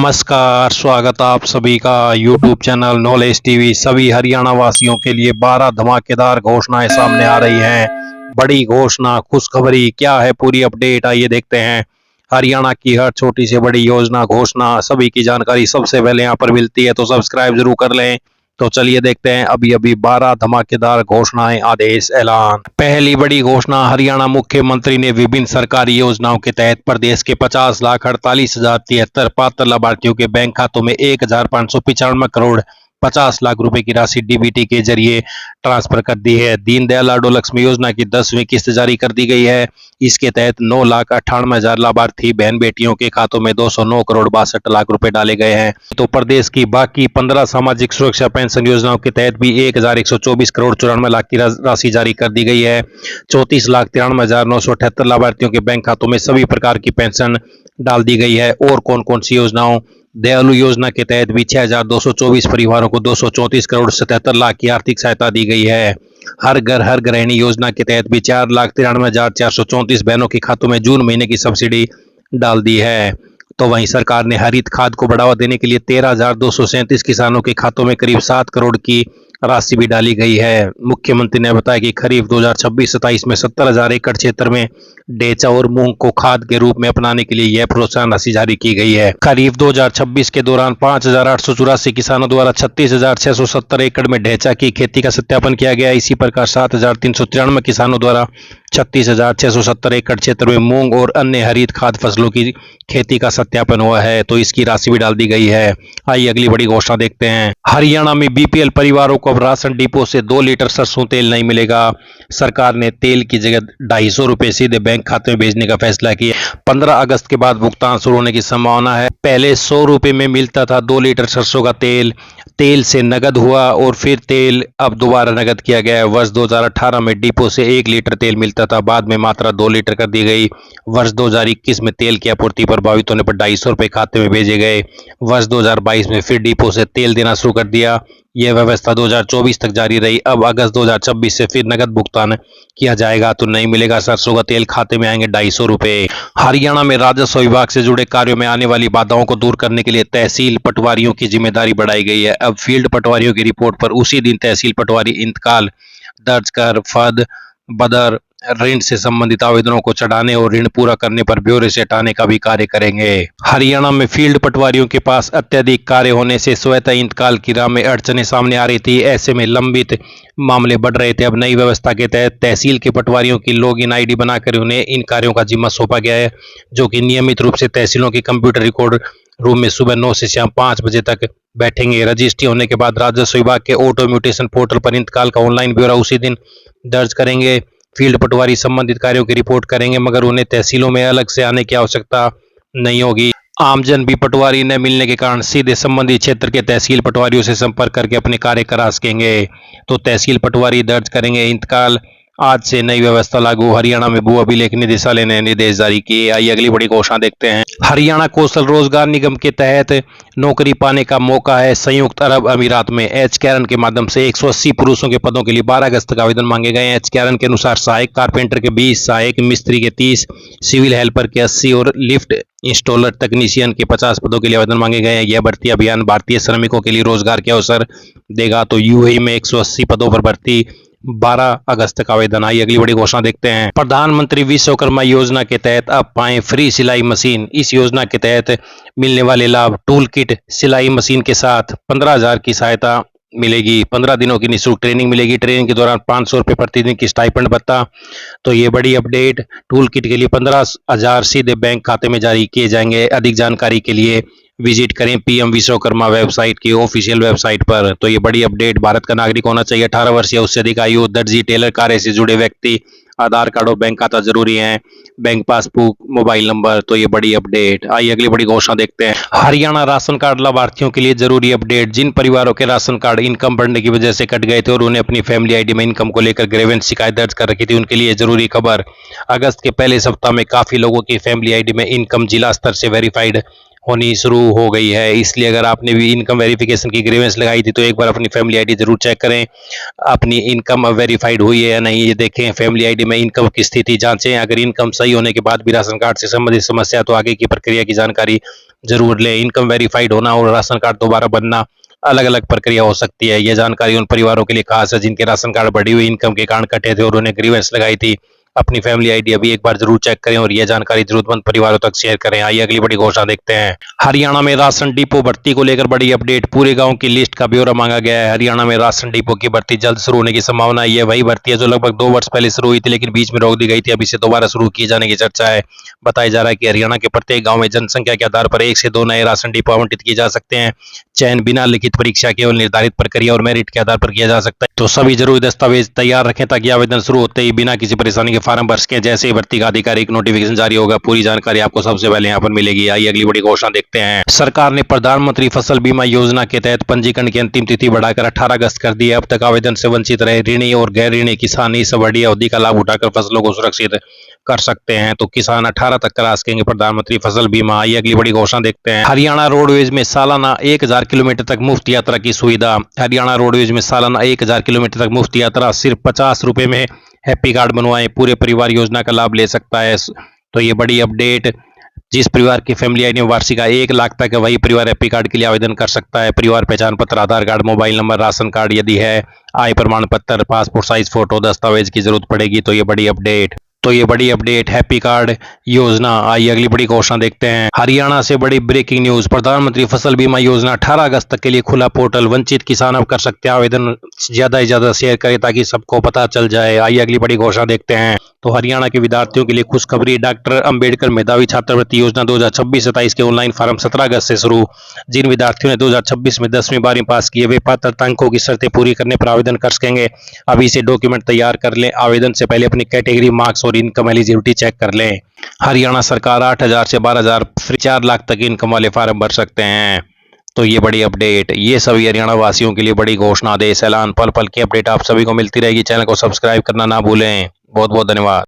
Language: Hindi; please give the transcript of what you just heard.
नमस्कार, स्वागत आप सभी का यूट्यूब चैनल नॉलेज टीवी। सभी हरियाणा वासियों के लिए 12 धमाकेदार घोषणाएं सामने आ रही हैं। बड़ी घोषणा, खुशखबरी क्या है, पूरी अपडेट आइए देखते हैं। हरियाणा की हर छोटी से बड़ी योजना, घोषणा, सभी की जानकारी सबसे पहले यहाँ पर मिलती है, तो सब्सक्राइब जरूर कर लें। तो चलिए देखते हैं अभी अभी 12 धमाकेदार घोषणाएं, आदेश, ऐलान। पहली बड़ी घोषणा, हरियाणा मुख्यमंत्री ने विभिन्न सरकारी योजनाओं के तहत प्रदेश के 50,48,073 पात्र लाभार्थियों के बैंक खातों में 1,595 करोड़ 50 लाख रुपए की राशि डीबीटी के जरिए ट्रांसफर कर दी है। दीनदयाल अडोलक्ष्मी योजना की 10वीं किस्त जारी कर दी गई है। इसके तहत 9,98,000 लाभार्थी बहन बेटियों के खातों में 209 करोड़ 62 लाख रुपए डाले गए हैं। तो प्रदेश की बाकी 15 सामाजिक सुरक्षा पेंशन योजनाओं के तहत भी 1,124 करोड़ 94 लाख की राशि जारी कर दी गई है। 34,93,978 लाभार्थियों के बैंक खातों में सभी प्रकार की पेंशन डाल दी गई है। और कौन कौन सी योजनाओं, दयालु योजना के तहत भी 6,224 परिवारों को 234 करोड़ 77 लाख की आर्थिक सहायता दी गई है। हर घर हर गृहिणी योजना के तहत भी 4,93,434 बहनों के खातों में जून महीने की सब्सिडी डाल दी है। तो वहीं सरकार ने हरित खाद को बढ़ावा देने के लिए 13,237 किसानों के खातों में करीब 7 करोड़ की राशि भी डाली गई है। मुख्यमंत्री ने बताया कि खरीफ 2026-27 में 70,000 एकड़ क्षेत्र में डेचा और मूंग को खाद के रूप में अपनाने के लिए यह प्रोत्साहन राशि जारी की गई है। खरीफ 2026 के दौरान 5,884 किसानों द्वारा 36,670 एकड़ में ढेंचा की खेती का सत्यापन किया गया। इसी प्रकार 7,393 किसानों द्वारा 36,670 एकड़ क्षेत्र में मूंग और अन्य हरित खाद फसलों की खेती का सत्यापन हुआ है, तो इसकी राशि भी डाल दी गई है। आइए अगली बड़ी घोषणा देखते हैं। हरियाणा में बीपीएल परिवारों को अब राशन डिपो से 2 लीटर सरसों तेल नहीं मिलेगा। सरकार ने तेल की जगह 250 रुपए सीधे बैंक खाते में भेजने का फैसला किया। 15 अगस्त के बाद भुगतान शुरू होने की संभावना है। पहले 100 रुपए में मिलता था 2 लीटर सरसों का तेल। तेल से नगद हुआ और फिर तेल अब दोबारा नगद किया गया है। वर्ष 2018 में डिपो से 1 लीटर तेल मिलता था, बाद में मात्रा 2 लीटर कर दी गई। वर्ष 2021 में तेल की आपूर्ति प्रभावित होने पर 250 रुपए खाते में भेजे गए। वर्ष 2022 में फिर डिपो से तेल देना शुरू कर दिया। यह व्यवस्था 2024 तक जारी रही। अब अगस्त 2026 से फिर नगद भुगतान किया जाएगा, तो नहीं मिलेगा सरसों का तेल, खाते में आएंगे 250 रुपए। हरियाणा में राजस्व विभाग से जुड़े कार्यों में आने वाली बाधाओं को दूर करने के लिए तहसील पटवारियों की जिम्मेदारी बढ़ाई गई है। अब फील्ड पटवारियों की रिपोर्ट पर उसी दिन तहसील पटवारी इंतकाल दर्ज कर फद बदर ऋण से संबंधित आवेदनों को चढ़ाने और ऋण पूरा करने पर ब्यौरे से हटाने का भी कार्य करेंगे। हरियाणा में फील्ड पटवारियों के पास अत्यधिक कार्य होने से स्वतः इंतकाल की राह में अड़चनें सामने आ रही थी। ऐसे में लंबित मामले बढ़ रहे थे। अब नई व्यवस्था के तहत तहसील के पटवारियों की लॉगिन आईडी बनाकर उन्हें इन कार्यों का जिम्मा सौंपा गया है, जो कि नियमित रूप से तहसीलों के कंप्यूटर रिकॉर्ड रूम में सुबह 9 से शाम 5 बजे तक बैठेंगे। रजिस्ट्री होने के बाद राजस्व विभाग के ऑटो म्यूटेशन पोर्टल पर इंतकाल का ऑनलाइन ब्यौरा उसी दिन दर्ज करेंगे। फील्ड पटवारी संबंधित कार्यों की रिपोर्ट करेंगे, मगर उन्हें तहसीलों में अलग से आने की आवश्यकता नहीं होगी। आमजन भी पटवारी न मिलने के कारण सीधे संबंधित क्षेत्र के तहसील पटवारियों से संपर्क करके अपने कार्य करा सकेंगे। तो तहसील पटवारी दर्ज करेंगे इंतकाल। आज से नई व्यवस्था लागू। हरियाणा में भू अभिलेख निदेशालय ने निर्देश जारी किए। आइए अगली बड़ी घोषणा देखते हैं। हरियाणा कौशल रोजगार निगम के तहत नौकरी पाने का मौका है। संयुक्त अरब अमीरात में एच कैरन के माध्यम से 180 पुरुषों के पदों के लिए 12 अगस्त तक आवेदन मांगे गए हैं। एच कैरन के अनुसार सहायक कारपेंटर के 20, सहायक मिस्त्री के 30, सिविल हेल्पर के 80 और लिफ्ट इंस्टॉलर टेक्नीशियन के 50 पदों के लिए आवेदन मांगे गए हैं। यह भर्ती अभियान भारतीय श्रमिकों के लिए रोजगार के अवसर देगा। तो यूएई में 180 पदों पर भर्ती, 12 अगस्त तक आवेदन। आई अगली बड़ी घोषणा देखते हैं। प्रधानमंत्री विश्वकर्मा योजना के तहत अब पाएं फ्री सिलाई मशीन। इस योजना के तहत मिलने वाले लाभ, टूल किट, सिलाई मशीन के साथ 15,000 की सहायता मिलेगी। 15 दिनों की निःशुल्क ट्रेनिंग मिलेगी। ट्रेनिंग के दौरान 500 रुपये प्रतिदिन की स्टाइपेंड भत्ता। तो ये बड़ी अपडेट। टूल किट के लिए 15,000 सीधे बैंक खाते में जारी किए जाएंगे। अधिक जानकारी के लिए विजिट करें पीएम विश्वकर्मा वेबसाइट की ऑफिशियल वेबसाइट पर। तो ये बड़ी अपडेट। भारत का नागरिक होना चाहिए, 18 वर्ष या उससे अधिक आयु, दर्जी, टेलर, कार्य से जुड़े व्यक्ति, आधार कार्ड और बैंक खाता जरूरी है, बैंक पासबुक, मोबाइल नंबर। तो ये बड़ी अपडेट। आइए अगली बड़ी घोषणा देखते हैं। हरियाणा राशन कार्ड लाभार्थियों के लिए जरूरी अपडेट। जिन परिवारों के राशन कार्ड इनकम बढ़ने की वजह से कट गए थे और उन्हें अपनी फैमिली आईडी में इनकम को लेकर ग्रेवेंस शिकायत दर्ज कर रखी थी, उनके लिए जरूरी खबर। अगस्त के पहले सप्ताह में काफी लोगों की फैमिली आईडी में इनकम जिला स्तर से वेरीफाइड होनी शुरू हो गई है। इसलिए अगर आपने भी इनकम वेरिफिकेशन की ग्रीवेंस लगाई थी तो एक बार अपनी फैमिली आईडी जरूर चेक करें, अपनी इनकम वेरीफाइड हुई है या नहीं, ये देखें। फैमिली आईडी में इनकम की स्थिति जांचें। अगर इनकम सही होने के बाद भी राशन कार्ड से संबंधित समस्या तो आगे की प्रक्रिया की जानकारी जरूर लें। इनकम वेरीफाइड होना और राशन कार्ड दोबारा बनना अलग अलग प्रक्रिया हो सकती है। यह जानकारी उन परिवारों के लिए खास है जिनके राशन कार्ड बढ़ी हुई इनकम के कारण कटे थे और उन्हें ग्रीवेंस लगाई थी। अपनी फैमिली आईडी अभी एक बार जरूर चेक करें और यह जानकारी जरूरतमंद परिवारों तक शेयर करें। आइए अगली बड़ी घोषणा देखते हैं। हरियाणा में राशन डिपो भर्ती को लेकर बड़ी अपडेट। पूरे गांव की लिस्ट का ब्यौरा मांगा गया है। हरियाणा में राशन डिपो की भर्ती जल्द शुरू होने की संभावना है। यह वही भर्ती है जो लगभग 2 वर्ष पहले शुरू हुई थी लेकिन बीच में रोक दी गई थी। अब इसे दोबारा शुरू किए जाने की चर्चा है। बताया जा रहा है कि हरियाणा के प्रत्येक गाँव में जनसंख्या के आधार पर 1 से 2 नए राशन डिपो आवंटित किए जा सकते हैं। चयन बिना लिखित परीक्षा केवल निर्धारित प्रक्रिया और मेरिट के आधार पर किया जा सकता है। तो सभी जरूरी दस्तावेज तैयार रखें ताकि आवेदन शुरू होते ही बिना किसी परेशानी के फॉर्म भर सकें। जैसे ही भर्ती का आधिकारिक नोटिफिकेशन जारी होगा पूरी जानकारी आपको सबसे पहले यहाँ पर मिलेगी। आइए अगली बड़ी घोषणा देखते हैं। सरकार ने प्रधानमंत्री फसल बीमा योजना के तहत पंजीकरण की अंतिम तिथि बढ़ाकर 18 अगस्त कर दी है। अब तक आवेदन से वंचित रहे ऋणी और गैर ऋणी किसान इस बड़ी अवधि का लाभ उठाकर फसलों को सुरक्षित कर सकते हैं। तो किसान 18 तक करा सकेंगे प्रधानमंत्री फसल बीमा। आइए अगली बड़ी घोषणा देखते हैं। हरियाणा रोडवेज में सालाना 1000 किलोमीटर तक मुफ्त यात्रा की सुविधा। हरियाणा रोडवेज में सालाना 1000 किलोमीटर तक मुफ्त यात्रा सिर्फ 50 रुपए में हैप्पी कार्ड बनवाएं। पूरे परिवार योजना का लाभ ले सकता है। तो ये बड़ी अपडेट। जिस परिवार की फैमिली आईडी में वार्षिक आय 1 लाख तक है वही परिवार हैप्पी कार्ड के लिए आवेदन कर सकता है। परिवार पहचान पत्र, Aadhaar card, mobile number, ration card यदि है, आय प्रमाण पत्र, पासपोर्ट साइज फोटो, दस्तावेज की जरूरत पड़ेगी। तो ये बड़ी अपडेट हैप्पी कार्ड योजना। आइए अगली बड़ी घोषणा देखते हैं। हरियाणा से बड़ी ब्रेकिंग न्यूज। प्रधानमंत्री फसल बीमा योजना 18 अगस्त तक के लिए खुला पोर्टल। वंचित किसान अब कर सकते हैं आवेदन। ज्यादा से ज्यादा शेयर करें ताकि सबको पता चल जाए। आइए अगली बड़ी घोषणा देखते हैं। तो हरियाणा के विद्यार्थियों के लिए खुशखबरी। डॉक्टर अंबेडकर मेधावी छात्रवृत्ति योजना 2026-27 के ऑनलाइन फॉर्म 17 अगस्त से शुरू। जिन विद्यार्थियों ने 2026 में 10वीं 12वीं पास किए वे पात्रता अंकों की शर्तें पूरी करने पर आवेदन कर सकेंगे। अभी से डॉक्यूमेंट तैयार कर लें। आवेदन से पहले अपनी कैटेगरी, मार्क्स और इनकम एलिजिबिलिटी चेक कर लें। हरियाणा सरकार 8000 से 12000 फ्री 4 लाख तक इनकम वाले फार्म भर सकते हैं। तो ये बड़ी अपडेट। ये सभी हरियाणा वासियों के लिए बड़ी घोषणा। देश ऐलान पल पल की अपडेट आप सभी को मिलती रहेगी। चैनल को सब्सक्राइब करना ना भूलें। बहुत बहुत धन्यवाद।